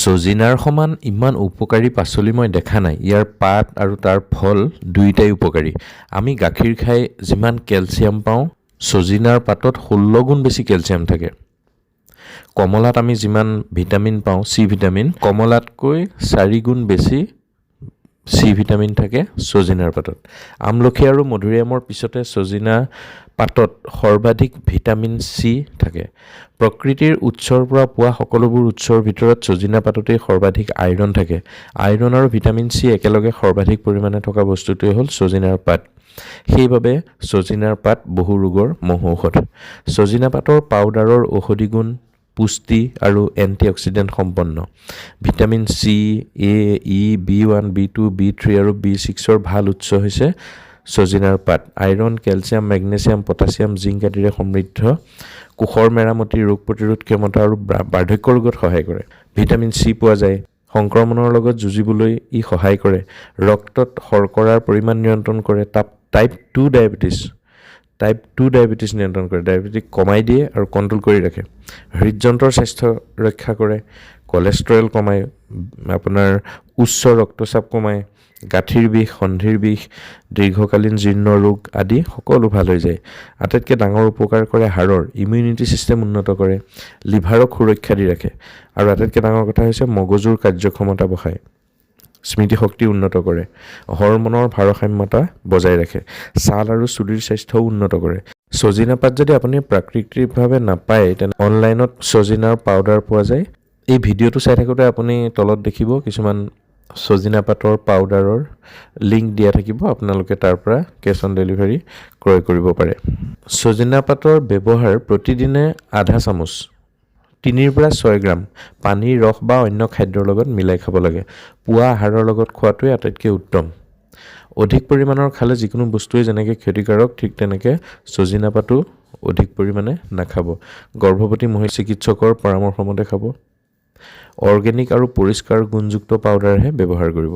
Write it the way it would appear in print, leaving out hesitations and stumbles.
সজিনাৰ সমান ইমান উপকাৰী পাচলি মই দেখা নাই। ইয়াৰ পাত আৰু তাৰ ফল দুয়োটাই উপকাৰী। আমি গাখীৰ খাই যিমান কেলছিয়াম পাওঁ, সজিনাৰ পাতত 16 গুণ বেছি কেলছিয়াম থাকে। কমলাত আমি যিমান ভিটামিন পাওঁ, চি ভিটামিন, কমলাতকৈ 4 গুণ বেছি চি ভিটামিন থাকে সজিনাৰ পাতত। আমলখি আৰু মধুৰিআমৰ পিছতে সজিনা পাতত সৰ্বাধিক ভিটামিন চি থাকে। প্ৰকৃতিৰ উৎসৰ পৰা পোৱা সকলোবোৰ উৎসৰ ভিতৰত সজিনা পাততেই সৰ্বাধিক আইৰণ থাকে। আইৰণ আৰু ভিটামিন চি একেলগে সৰ্বাধিক পৰিমাণে থকা বস্তুটোৱে হ'ল সজিনাৰ পাত। সেইবাবে সজিনাৰ পাত বহু ৰোগৰ মহৌষধ। সজিনা পাতৰ পাউডাৰৰ ঔষধি গুণ, পুষ্টি আৰু এণ্টিঅক্সিডেণ্ট সম্পন্ন। ভিটামিন চি, এ, ই, B1, B2, B3 আৰু B6ৰ ভাল উৎস হৈছে সজিনাৰ পাত। Iron, calcium, magnesium, potassium, zinc আদিৰে সমৃদ্ধ। কোষৰ মেৰামতি, ৰোগ প্ৰতিৰোধ ক্ষমতা আৰু বাৰ্ধক্য ৰোগত সহায় কৰে। ভিটামিন চি পোৱা যায়। সংক্ৰমণৰ লগত যুঁজিবলৈ ই সহায় কৰে। ৰক্তত শৰ্কৰাৰ পৰিমাণ নিয়ন্ত্ৰণ কৰে। টাইপ 2 ডায়েবেটিছ নিয়ন্ত্ৰণ কৰে। ডায়েবেটিছ কমাই দিয়ে আৰু কণ্ট্ৰল কৰি ৰাখে। হৃদযন্ত্ৰৰ স্বাস্থ্য ৰক্ষা কৰে। কলেষ্ট্ৰল কমায়, আপোনাৰ উচ্চ ৰক্তচাপ কমায়, গাঁঠিৰ বিষ, সন্ধিৰ বিষ, দীৰ্ঘকালীন জীৰ্ণ ৰোগ আদি সকলো ভাল হৈ যায়। আটাইতকৈ ডাঙৰ উপকাৰ কৰে হাড়ৰ, ইমিউনিটি ছিষ্টেম উন্নত কৰে, লিভাৰক সুৰক্ষা দি ৰাখে আৰু আটাইতকৈ ডাঙৰ কথা হৈছে মগজুৰ কাৰ্যক্ষমতা বঢ়ায়, স্মৃতিশক্তি উন্নত কৰে, হৰমনৰ ভাৰসাম্যতা বজাই ৰাখে, ছাল আৰু চুলিৰ স্বাস্থ্যও উন্নত কৰে। সজিনা পাত যদি আপুনি প্ৰাকৃতিকভাৱে নাপায়, তেনে অনলাইনত সজিনাৰ পাউডাৰ পোৱা যায়। এই ভিডিঅ'টো চাই থাকোঁতে আপুনি তলত দেখিব কিছুমান সজিনা পাতৰ পাউডাৰৰ লিংক দিয়া থাকিব। আপোনালোকে তাৰ পৰা কেছ অন ডেলিভাৰী ক্ৰয় কৰিব পাৰে। সজিনা পাতৰ ব্যৱহাৰ প্ৰতিদিনে আধা চামুচ 3 পৰা 6 গ্ৰাম পানীৰ ৰস বা অন্য খাদ্যৰ লগত মিলাই খাব লাগে। পুৱা আহাৰৰ লগত খোৱাটোৱে আটাইতকৈ উত্তম। অধিক পৰিমাণৰ খালে যিকোনো বস্তুৱে যেনেকৈ ক্ষতিকাৰক, ঠিক তেনেকৈ সজিনা পাতো অধিক পৰিমাণে নাখাব। গৰ্ভৱতী মহিলা চিকিৎসকৰ পৰামৰ্শ মতে খাব। অৰ্গেনিক আৰু পৰিষ্কাৰ গুণযুক্ত পাউডাৰহে ব্যৱহাৰ কৰিব।